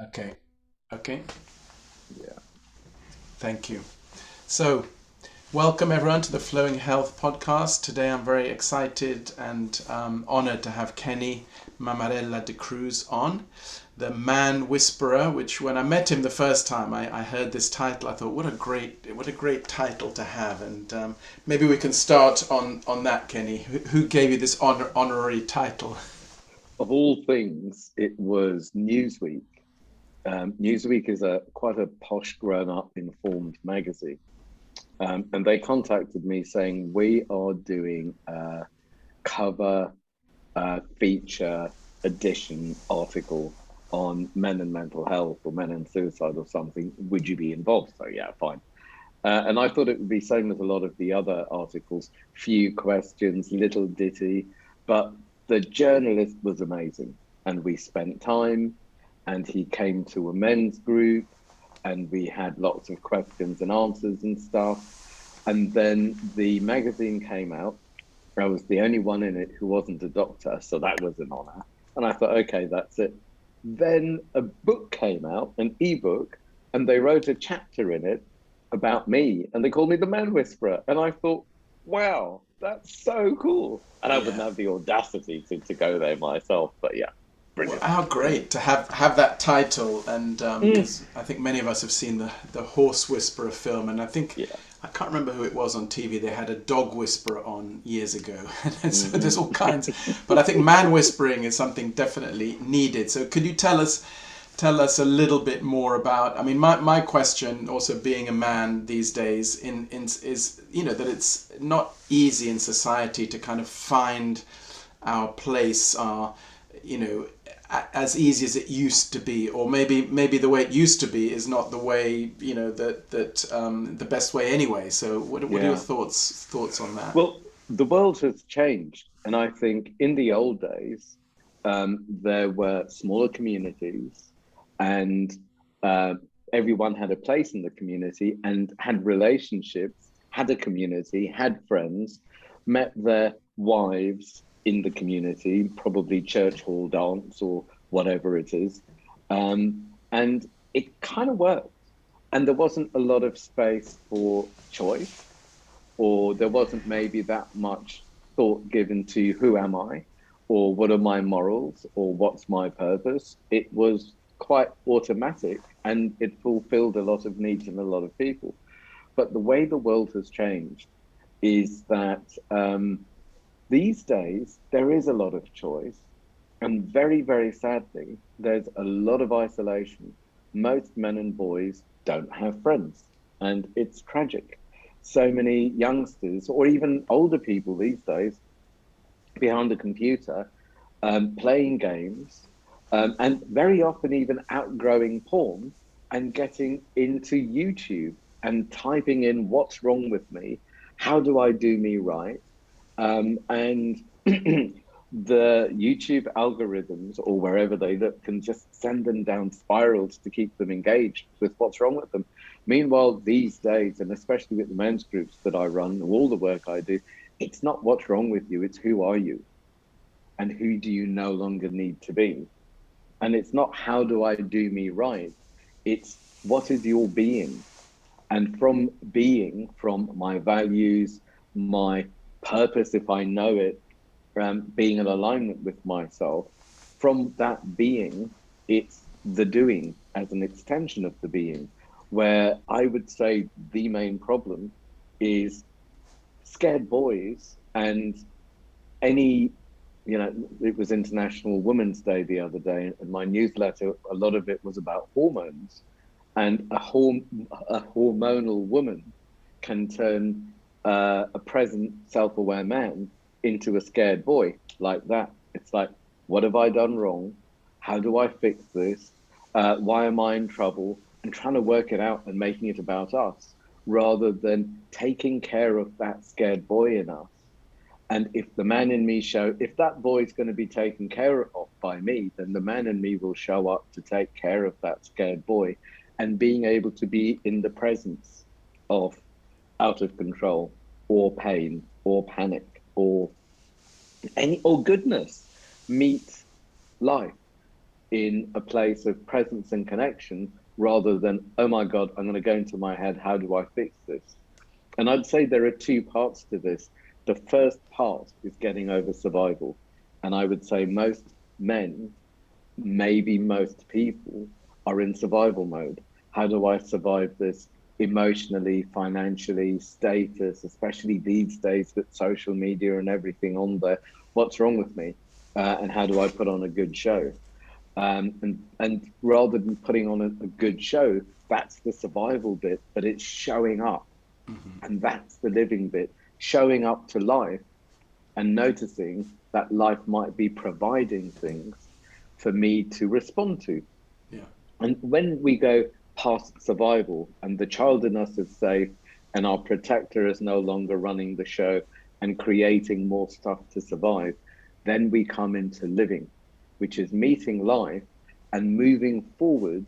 Okay. Okay. Yeah. Thank you. So, welcome everyone to the Flowing Health podcast. Today I'm very excited and honored to have Kenny Mammarella-D'Cruz on, the Man Whisperer. Which, when I met him the first time, I heard this title. I thought, what a great title to have. And maybe we can start on that, Kenny. Who gave you this honorary title? Of all things, it was Newsweek. Newsweek is a quite a posh, grown-up, informed magazine, and they contacted me saying we are doing a cover feature edition article on men and mental health or men and suicide or something. Would you be involved? So yeah, fine. And I thought it would be same as a lot of the other articles, few questions, little ditty, but the journalist was amazing. And we spent time and he came to a men's group and we had lots of questions and answers and stuff. And then the magazine came out. I was the only one in it who wasn't a doctor, so that was an honor. And I thought, okay, that's it. Then a book came out, an ebook, and they wrote a chapter in it about me, and they called me the Man Whisperer. And I thought, wow, that's so cool. And I wouldn't Yeah. have the audacity to go there myself, but yeah, Well, brilliant, how brilliant. great to have that title, and Mm, because I think many of us have seen the Horse Whisperer film, and I think yeah. I can't remember who it was on TV. They had a dog whisperer on years ago, and so there's all Hmm. kinds. But I think man whispering is something definitely needed. So could you tell us a little bit more about? I mean, my question, also being a man these days, in is that it's not easy in society to kind of find our place, our you know as easy as it used to be, or maybe the way it used to be is not the way that the best way anyway. So what are your Yeah. thoughts on that? Well, the world has changed. And I think in the old days, there were smaller communities and uh, everyone had a place in the community and had relationships, had a community, had friends, met their wives in the community, probably church hall dance or whatever it is. And it kind of worked. And there wasn't a lot of space for choice, or there wasn't maybe that much thought given to who am I, or what are my morals, or what's my purpose. It was quite automatic and it fulfilled a lot of needs in a lot of people. But the way the world has changed is that these days there is a lot of choice, and very, very sadly, there's a lot of isolation. Most men and boys don't have friends, and it's tragic. So many youngsters, or even older people these days, behind a computer, playing games, and very often even outgrowing porn and getting into YouTube and typing in what's wrong with me, how do I do me right, and the YouTube algorithms or wherever they look can just send them down spirals to keep them engaged with what's wrong with them. Meanwhile, these days, and especially with the men's groups that I run, all the work I do, it's not what's wrong with you, it's who are you and who do you no longer need to be. And it's not how do I do me right, it's what is your being. And from being, from my values, my purpose, if I know it, being in alignment with myself, from that being, it's the doing as an extension of the being. Where I would say the main problem is scared boys and any, it was International Women's Day the other day, and my newsletter, a lot of it was about hormones. And a hormonal woman can turn a present self aware man into a scared boy like that. It's like, what have I done wrong? How do I fix this? Why am I in trouble? And trying to work it out and making it about us rather than taking care of that scared boy in us. And if the man in me if that boy's going to be taken care of by me, then the man in me will show up to take care of that scared boy and being able to be in the presence of out of control or pain or panic or goodness meet life. in a place of presence and connection rather than, oh my God, I'm going to go into my head. How do I fix this? And I'd say there are two parts to this. The first part is getting over survival. And I would say most men, maybe most people, are in survival mode. How do I survive this emotionally, financially, status, especially these days with social media and everything on there? What's wrong with me? And how do I put on a good show? And rather than putting on a good show, that's the survival bit, but it's showing up. And that's the living bit, showing up to life and noticing that life might be providing things for me to respond to. Yeah. And when we go past survival and the child in us is safe and our protector is no longer running the show and creating more stuff to survive, then we come into living, which is meeting life and moving forward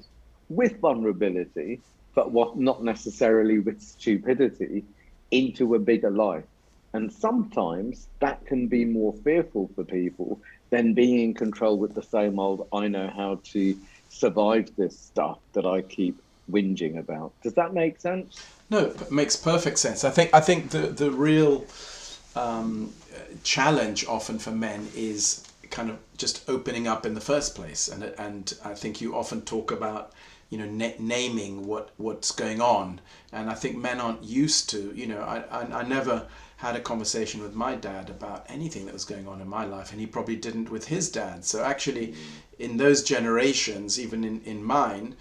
with vulnerability, but what not necessarily with stupidity, into a bigger life. And sometimes that can be more fearful for people than being in control with the same old, I know how to survive this stuff that I keep whinging about. Does that make sense? No, it makes perfect sense. I think the real challenge often for men is kind of just opening up in the first place, and I think you often talk about, you know, naming what's going on, and I think men aren't used to, you know, I never had a conversation with my dad about anything that was going on in my life, and he probably didn't with his dad. So actually, in those generations, even in mine,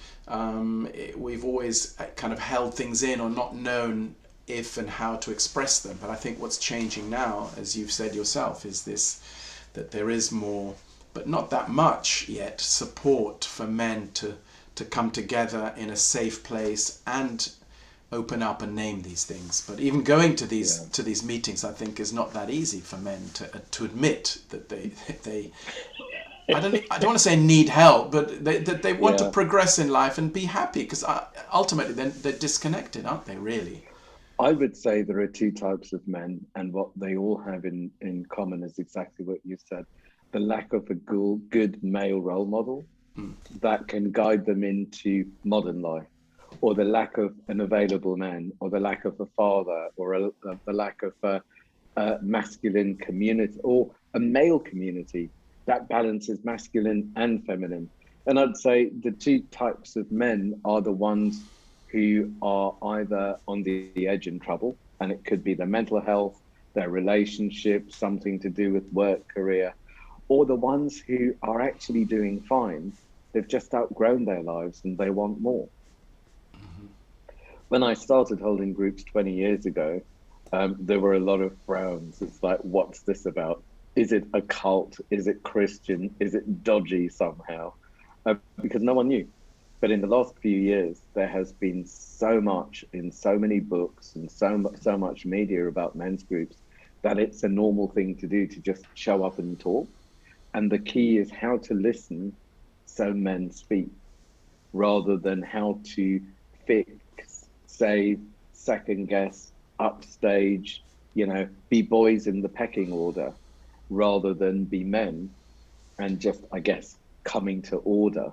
we've always kind of held things in or not known if and how to express them. But I think what's changing now, as you've said yourself, is this, that there is more, but not that much yet, support for men to come together in a safe place and open up and name these things. But even going to these meetings, I think, is not that easy for men to admit that they I don't want to say need help, but that they want to progress in life and be happy, because ultimately then they're disconnected, aren't they, really? I would say there are two types of men, and what they all have in common is exactly what you said: the lack of a good male role model that can guide them into modern life, or the lack of an available man, or the lack of a father, or the lack of a masculine community, or a male community that balances masculine and feminine. And I'd say the two types of men are the ones who are either on the edge in trouble, and it could be their mental health, their relationship, something to do with work, career, or the ones who are actually doing fine. They've just outgrown their lives and they want more. When I started holding groups 20 years ago, there were a lot of frowns. It's like, what's this about? Is it a cult? Is it Christian? Is it dodgy somehow? Because no one knew. But in the last few years, there has been so much in so many books and so much media about men's groups that it's a normal thing to do, to just show up and talk. And the key is how to listen so men speak, rather than how to fix, save, second guess, upstage, be boys in the pecking order, rather than be men and just, I guess, coming to order,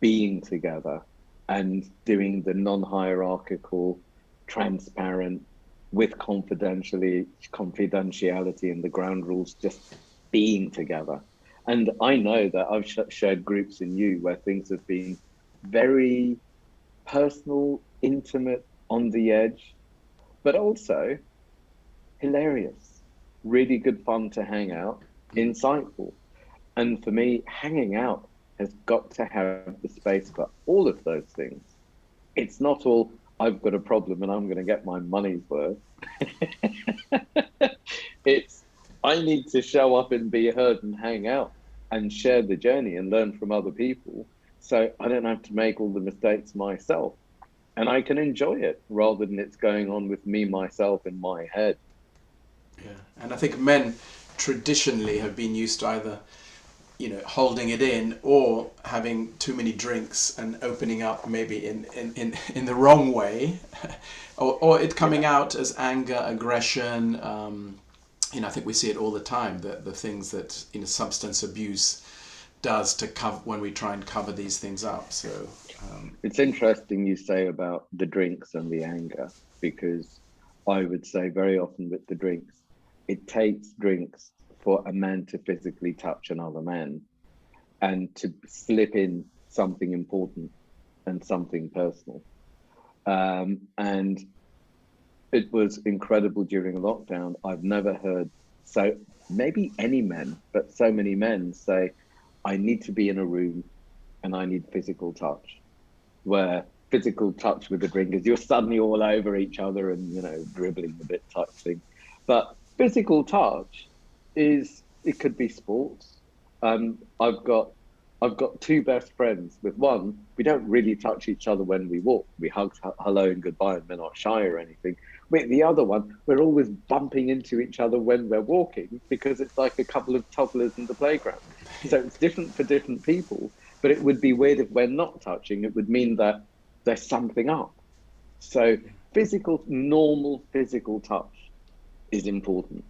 being together and doing the non-hierarchical, transparent, with confidentiality and the ground rules, just being together. And I know that I've shared groups in you where things have been very personal, intimate, on the edge, but also hilarious, really good fun to hang out, insightful. And for me, hanging out has got to have the space for all of those things. It's not all, I've got a problem and I'm going to get my money's worth. It's, I need to show up and be heard and hang out and share the journey and learn from other people, so I don't have to make all the mistakes myself. And I can enjoy it rather than it's going on with me, myself, in my head. Yeah, and I think men traditionally have been used to either, holding it in or having too many drinks and opening up maybe in the wrong way, or it coming out as anger, aggression. I think we see it all the time, the things that, substance abuse does to cover when we try and cover these things up. So It's interesting you say about the drinks and the anger, because I would say very often with the drinks, it takes drinks for a man to physically touch another man and to slip in something important and something personal. And it was incredible during lockdown. I've never heard so maybe any men, but so many men say, I need to be in a room and I need physical touch. Where physical touch with the drink is you're suddenly all over each other and, you know, dribbling a bit type thing. But physical touch is, it could be sports. I've got two best friends. With one, we don't really touch each other when we walk. We hug, hello and goodbye, and we're not shy or anything. With the other one, we're always bumping into each other when we're walking because it's like a couple of toddlers in the playground. So it's different for different people. But it would be weird if we're not touching. It would mean that there's something up. So physical, normal physical touch is important.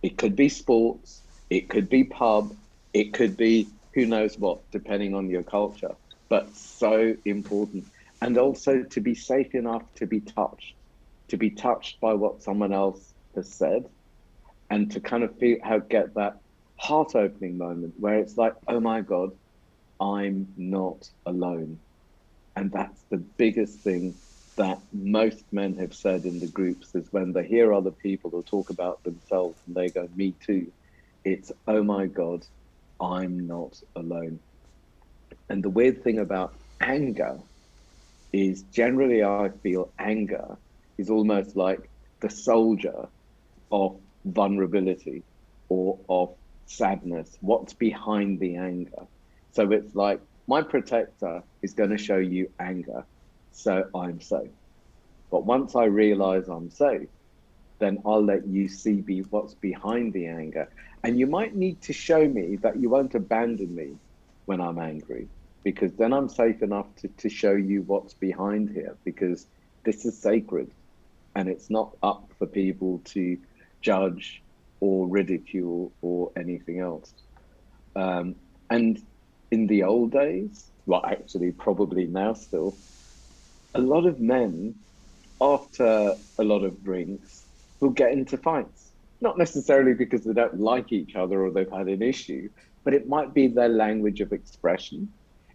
It could be sports, it could be pub, it could be who knows what, depending on your culture, but so important. And also to be safe enough to be touched by what someone else has said, and to kind of feel how get that heart opening moment where it's like, oh my God, I'm not alone. And that's the biggest thing that most men have said in the groups, is when they hear other people or talk about themselves and they go, me too, it's, oh my God, I'm not alone. And the weird thing about anger is generally I feel anger is almost like the soldier of vulnerability or of sadness, what's behind the anger. So it's like, my protector is going to show you anger, so I'm safe. But once I realize I'm safe, then I'll let you see what's behind the anger. And you might need to show me that you won't abandon me when I'm angry, because then I'm safe enough to show you what's behind here, because this is sacred and it's not up for people to judge or ridicule or anything else. And in the old days, well, actually, probably now still, a lot of men, after a lot of drinks, will get into fights. Not necessarily because they don't like each other or they've had an issue, but it might be their language of expression.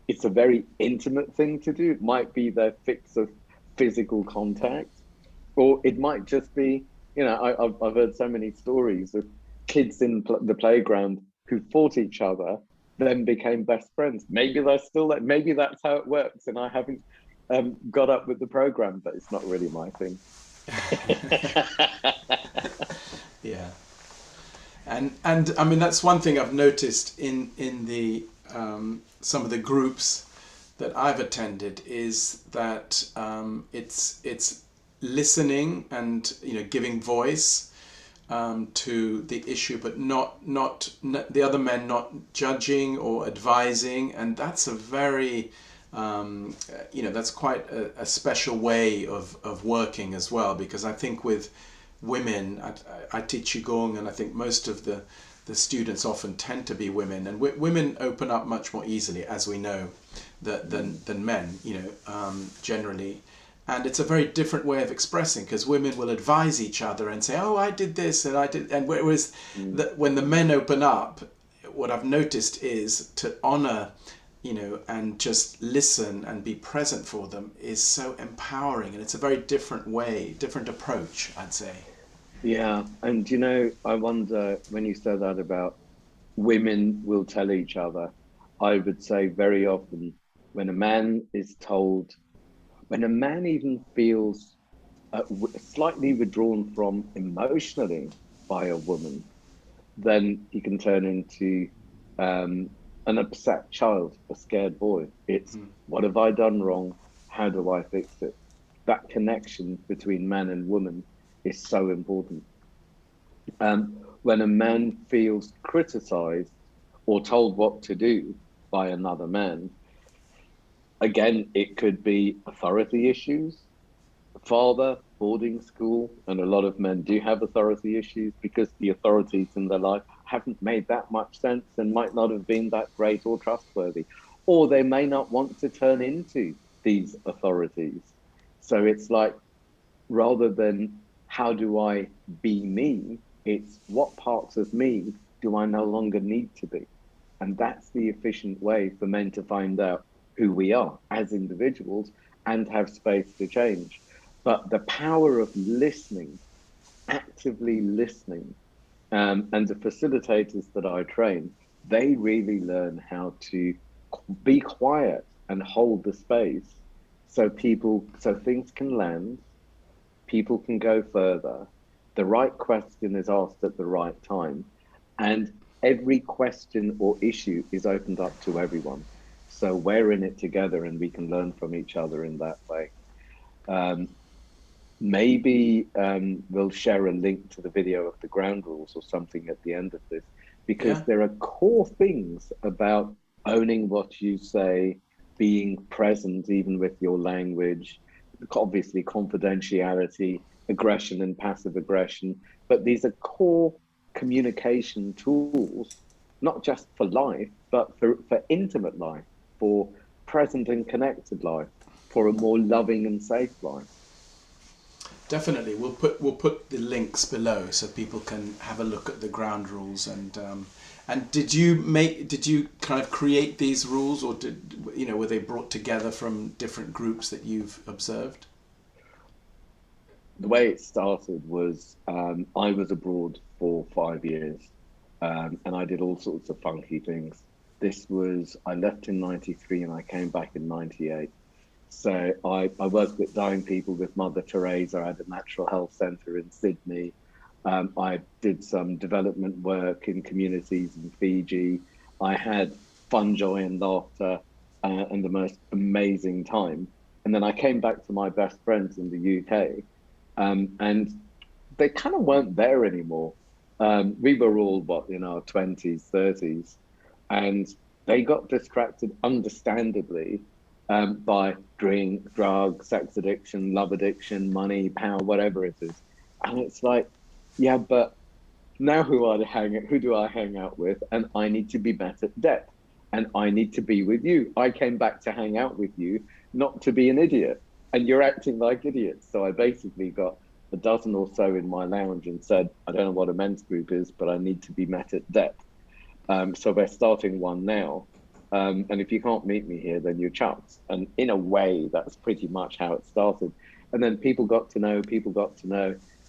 It's a very intimate thing to do. It might be their fix of physical contact, or it might just be, you know, I've heard so many stories of kids in the playground who fought each other, then became best friends. Maybe they're still like, maybe that's how it works, and I haven't got up with the program, but it's not really my thing. yeah, and I mean that's one thing I've noticed in the some of the groups that I've attended, is that it's listening and, you know, giving voice to the issue, but not the other men not judging or advising, and that's a very you know, that's quite a special way of working as well, because I think with women, I teach Qigong, and I think most of the students often tend to be women, and women open up much more easily, as we know, than men, you know, generally. And it's a very different way of expressing, because women will advise each other and say, oh, I did this and I did, and whereas when the men open up, what I've noticed is to honor, you know, and just listen and be present for them is so empowering, and it's a very different way, different approach, I'd say. Yeah, and you know, I wonder when you said that about women will tell each other, I would say very often when a man is told, when a man even feels slightly withdrawn from emotionally by a woman, then he can turn into an upset child, a scared boy. It's, what have I done wrong? How do I fix it? That connection between man and woman is so important. When a man feels criticized or told what to do by another man, again, it could be authority issues, father, boarding school, and a lot of men do have authority issues because the authorities in their life haven't made that much sense and might not have been that great or trustworthy, or they may not want to turn into these authorities. So it's like, rather than how do I be me, it's what parts of me do I no longer need to be? And that's the efficient way for men to find out who we are as individuals and have space to change. But the power of listening, actively listening, and the facilitators that I train, they really learn how to be quiet and hold the space so things can land, people can go further, the right question is asked at the right time, and every question or issue is opened up to everyone. So we're in it together and we can learn from each other in that way. Um, Maybe we'll share a link to the video of the ground rules or something at the end of this, because Yeah. there are core things about owning what you say, being present even with your language, obviously confidentiality, aggression and passive aggression, but these are core communication tools, not just for life, but for intimate life, for present and connected life, for a more loving and safe life. Definitely, we'll put the links below so people can have a look at the ground rules. And did you kind of create these rules, or were they brought together from different groups that you've observed? The way it started was I was abroad for 5 years, and I did all sorts of funky things. I left in 93 and I came back in 98. So I worked with dying people with Mother Teresa. I had a natural health centre in Sydney. I did some development work in communities in Fiji. I had fun, joy, and laughter, and the most amazing time. And then I came back to my best friends in the UK, and they kind of weren't there anymore. We were all, what, in our 20s, 30s, and they got distracted, understandably, by drink, drugs, sex addiction, love addiction, money, power, whatever it is. And it's like, yeah, but now who do I hang out with? And I need to be met at depth. And I need to be with you. I came back to hang out with you, not to be an idiot. And you're acting like idiots. So I basically got a dozen or so in my lounge and said, I don't know what a men's group is, but I need to be met at depth. So we're starting one now. And if you can't meet me here, then you're chucked. And in a way, that's pretty much how it started. And then people got to know,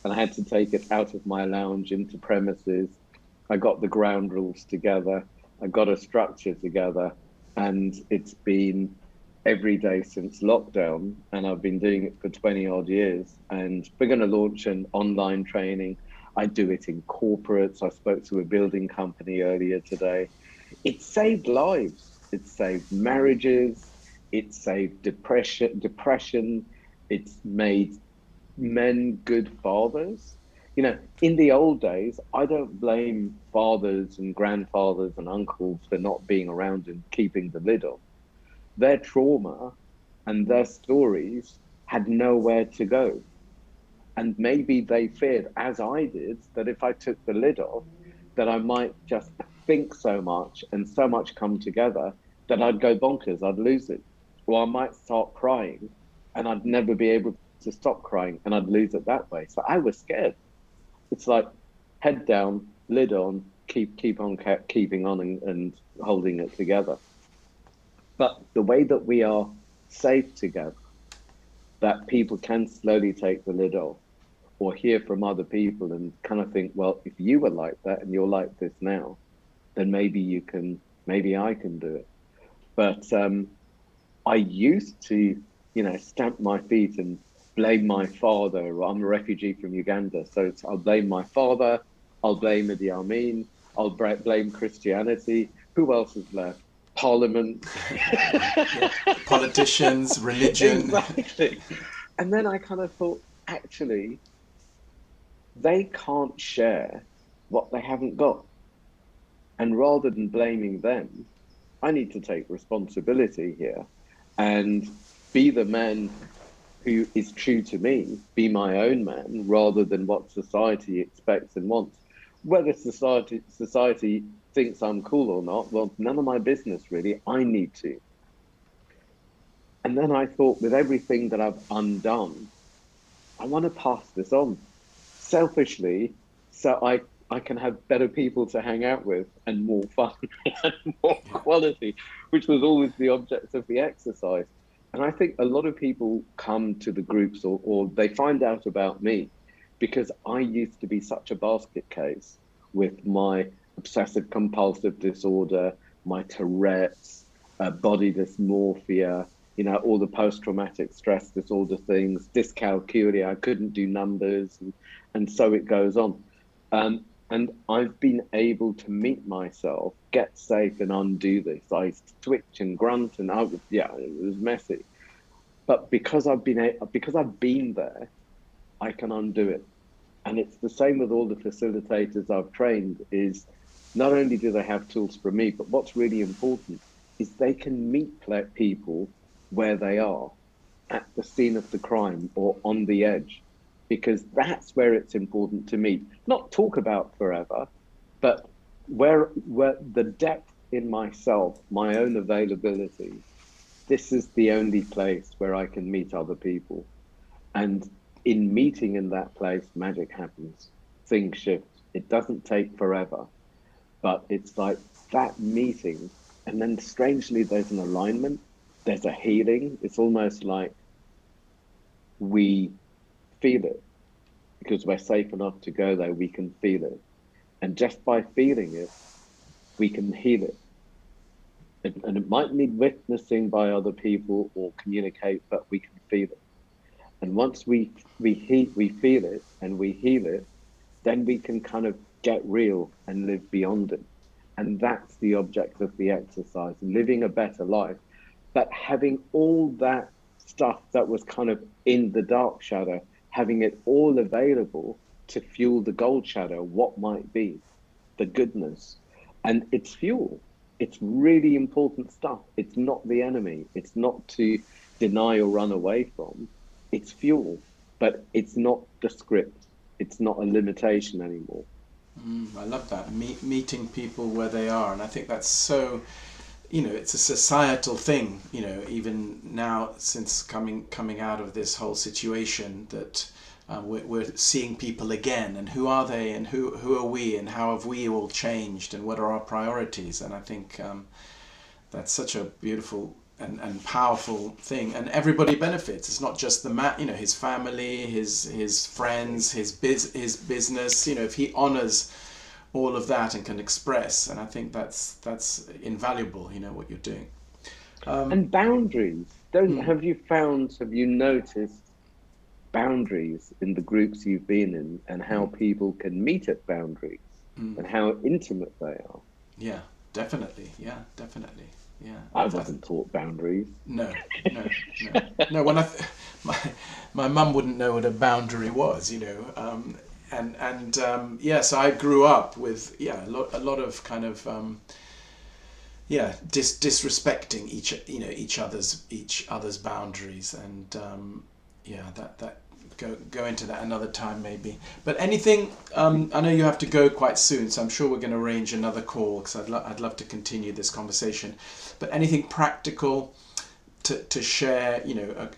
and I had to take it out of my lounge into premises. I got the ground rules together. I got a structure together. And it's been every day since lockdown. And I've been doing it for 20 odd years. And we're going to launch an online training. I do it in corporates. I spoke to a building company earlier today. It saved lives. It saved marriages. It saved depression. It's made men good fathers. In the old days, I don't blame fathers and grandfathers and uncles for not being around and keeping the lid on. Their trauma and their stories had nowhere to go. And maybe they feared, as I did, that if I took the lid off, that I might just think so much and so much come together that I'd go bonkers, I'd lose it. Or I might start crying and I'd never be able to stop crying and I'd lose it that way. So I was scared. It's like head down, lid on, keeping on and holding it together. But the way that we are safe together, that people can slowly take the lid off or hear from other people and kind of think, well, if you were like that and you're like this now, then maybe I can do it. But I used to, stamp my feet and blame my father. I'm a refugee from Uganda, so I'll blame my father, I'll blame Idi Amin, I'll blame Christianity. Who else is left? Parliament. Yeah. Politicians, religion. Exactly. And then I kind of thought, actually, they can't share what they haven't got. And rather than blaming them, I need to take responsibility here and be the man who is true to me, be my own man, rather than what society expects and wants. whether society thinks I'm cool or not, well, none of my business really. I need to. And then I thought, with everything that I've undone, I want to pass this on selfishly, so I can have better people to hang out with and more fun and more quality, which was always the object of the exercise. And I think a lot of people come to the groups, or they find out about me because I used to be such a basket case with my obsessive compulsive disorder, my Tourette's, body dysmorphia, you know, all the post-traumatic stress disorder things, dyscalculia, I couldn't do numbers, and so it goes on. And I've been able to meet myself, get safe, and undo this. I twitch and grunt, and yeah, it was messy. But because I've been there, I can undo it. And it's the same with all the facilitators I've trained. Is not only do they have tools from me, but what's really important is they can meet people where they are, at the scene of the crime or on the edge, because that's where it's important to meet. Not talk about forever, but where the depth in myself, my own availability, this is the only place where I can meet other people. And in meeting in that place, magic happens, things shift. It doesn't take forever, but it's like that meeting. And then strangely, there's an alignment, there's a healing. It's almost like we feel it because we're safe enough to go there, we can feel it. And just by feeling it, we can heal it. And it might need witnessing by other people or communicate, but we can feel it. And once we feel it and we heal it, then we can kind of get real and live beyond it. And that's the object of the exercise, living a better life. But having all that stuff that was kind of in the dark shadow, having it all available to fuel the gold shadow, what might be the goodness. And it's fuel. It's really important stuff. It's not the enemy. It's not to deny or run away from. It's fuel, but it's not the script. It's not a limitation anymore. I love that. Meeting people where they are. And I think that's so, it's a societal thing, even now since coming out of this whole situation that we're seeing people again, and who are they, and who are we, and how have we all changed, and what are our priorities. And I think that's such a beautiful and powerful thing, and everybody benefits. It's not just the man, his family, his friends, his business. If he honors all of that and can express, and I think that's invaluable. What you're doing. And boundaries. Have you noticed boundaries in the groups you've been in, and how people can meet at boundaries and how intimate they are? Yeah, definitely. Yeah. I wasn't taught boundaries. No. When my mum wouldn't know what a boundary was, yes, I grew up with a lot of kind of disrespecting each other's boundaries, and that go into that another time maybe. But anything, I know you have to go quite soon, so I'm sure we're going to arrange another call, because I'd love to continue this conversation. But anything practical to share,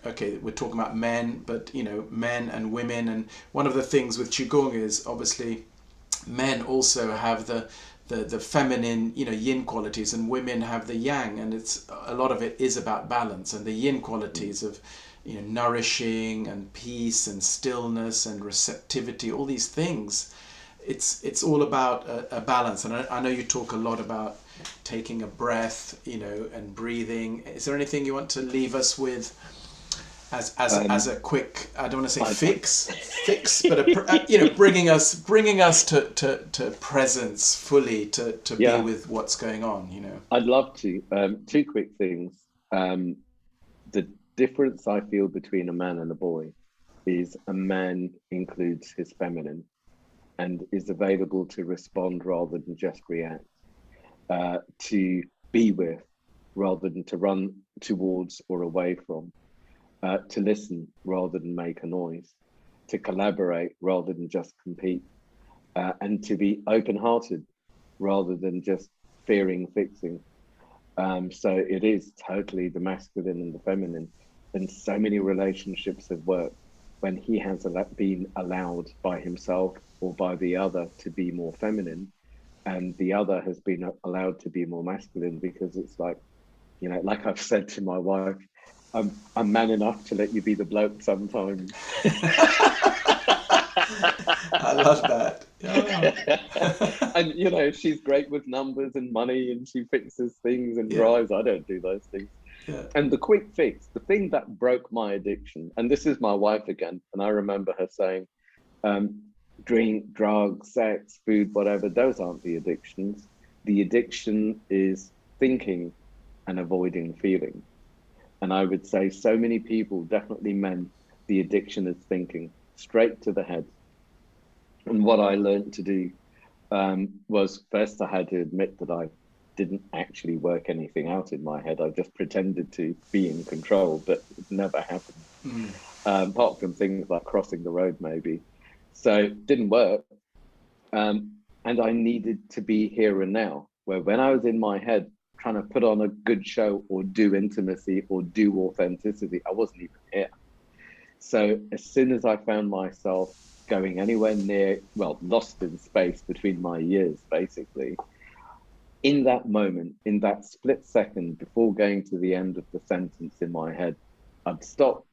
okay, we're talking about men, but men and women, and one of the things with Qigong is obviously men also have the feminine, yin qualities, and women have the yang, and it's a lot of it is about balance, and the yin qualities of nourishing and peace and stillness and receptivity, all these things. It's all about a balance. And I know you talk a lot about taking a breath, and breathing. Is there anything you want to leave us with as a quick, I don't want to say fix, but bringing us to presence fully, to be with what's going on, I'd love to. Two quick things. The difference I feel between a man and a boy is a man includes his feminine and is available to respond rather than just react, to be with rather than to run towards or away from, to listen rather than make a noise, to collaborate rather than just compete. and to be open-hearted rather than just fearing fixing. So it is totally the masculine and the feminine. And so many relationships have worked when he has been allowed by himself or by the other to be more feminine, and the other has been allowed to be more masculine, because it's like, you know, like I've said to my wife, I'm man enough to let you be the bloke sometimes. I love that. Yeah. And you know, she's great with numbers and money, and she fixes things and Yeah. drives. I don't do those things. Yeah. And the quick fix, the thing that broke my addiction, and this is my wife again, and I remember her saying, drink, drugs, sex, food, whatever, those aren't the addictions. The addiction is thinking and avoiding feeling. And I would say so many people, definitely men, the addiction is thinking straight to the head. And what I learned to do was, first I had to admit that I didn't actually work anything out in my head. I just pretended to be in control, but it never happened. Apart from things like crossing the road, maybe. So it didn't work. And I needed to be here and now, where when I was in my head trying to put on a good show or do intimacy or do authenticity, I wasn't even here. So as soon as I found myself going anywhere near, well, lost in space between my ears, basically, in that moment, in that split second before going to the end of the sentence in my head, I'd stop,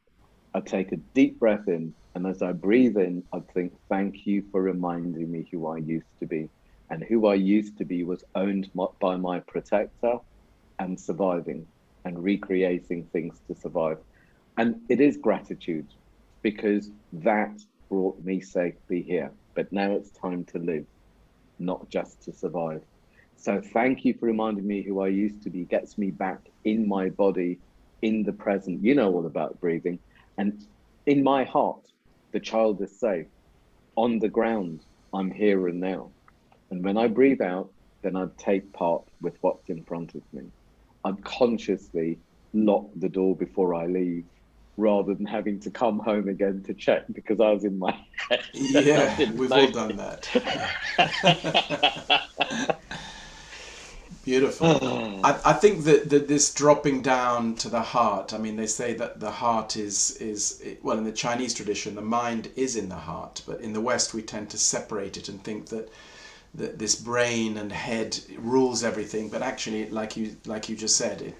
I'd take a deep breath in, and as I breathe in, I'd think, thank you for reminding me who I used to be. And who I used to be was owned by my protector and surviving and recreating things to survive. And it is gratitude, because that brought me safely here. But now it's time to live, not just to survive. So thank you for reminding me who I used to be, gets me back in my body, in the present. You know all about breathing. And in my heart, the child is safe. On the ground, I'm here and now. And when I breathe out, then I'd take part with what's in front of me. I'd consciously lock the door before I leave, rather than having to come home again to check because I was in my head. Yeah, we've all done that. Beautiful. I think that this dropping down to the heart, I mean, they say that the heart is well, in the Chinese tradition, the mind is in the heart, but in the West we tend to separate it and think that this brain and head rules everything, but actually, like you just said,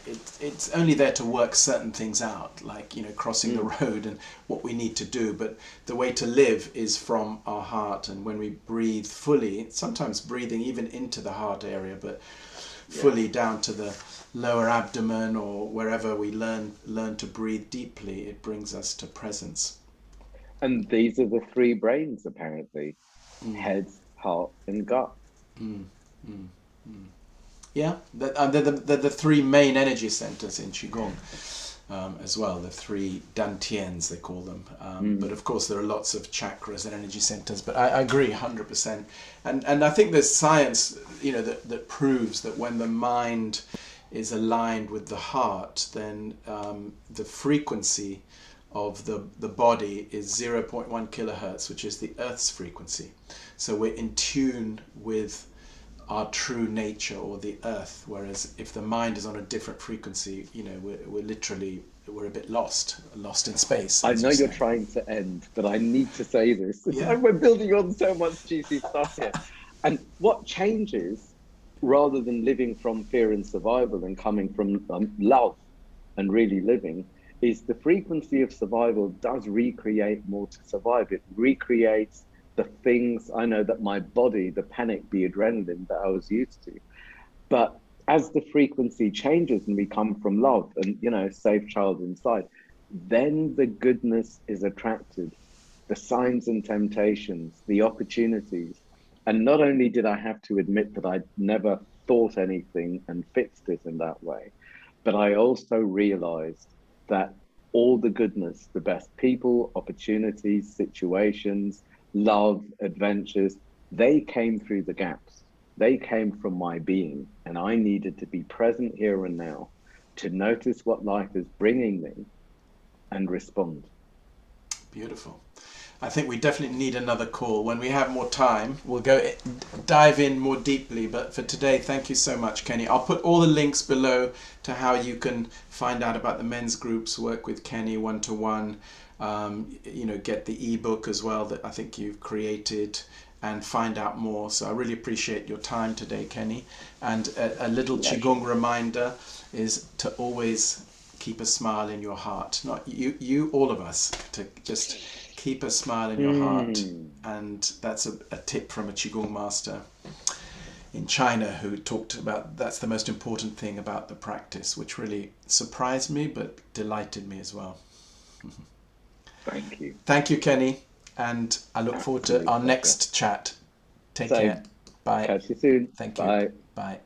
it's only there to work certain things out, like, you know, crossing the road and what we need to do. But the way to live is from our heart, and when we breathe fully, sometimes breathing even into the heart area, but fully down to the lower abdomen or wherever we learn to breathe deeply, it brings us to presence. And these are the three brains, apparently: head, heart, and gut. Yeah, they're the three main energy centers in Qigong as well, the three dantians, they call them. But of course, there are lots of chakras and energy centers, but I agree 100%. And I think there's science, you know, that proves that when the mind is aligned with the heart, then the frequency of the body is 0.1 kilohertz, which is the Earth's frequency. So we're in tune with our true nature, or the Earth, whereas if the mind is on a different frequency, you know, we're a bit lost in space. I know you're trying to end, but I need to say this. It's like we're building on so much juicy stuff here. And what changes, rather than living from fear and survival and coming from love and really living, is the frequency of survival does recreate more to survive. It recreates the things, I know that my body, the panic, the adrenaline that I was used to. But as the frequency changes and we come from love and, you know, safe child inside, then the goodness is attracted, the signs and temptations, the opportunities. And not only did I have to admit that I'd never thought anything and fixed it in that way, but I also realized that all the goodness, the best people, opportunities, situations, love, adventures, they came through the gaps. They came from my being, and I needed to be present here and now to notice what life is bringing me and respond. Beautiful. I think we definitely need another call. When we have more time, we'll dive in more deeply. But for today, thank you so much, Kenny. I'll put all the links below to how you can find out about the men's groups, work with Kenny one-to-one, get the ebook as well that I think you've created, and find out more. So I really appreciate your time today, Kenny. And a little Qigong reminder is to always keep a smile in your heart. Not you, all of us, to just keep a smile in your heart. And that's a tip from a Qigong master in China who talked about that's the most important thing about the practice, which really surprised me but delighted me as well. Thank you. Thank you, Kenny. And I look forward to our next chat. Take care. Bye. Catch you soon. Thank you. Bye. Bye.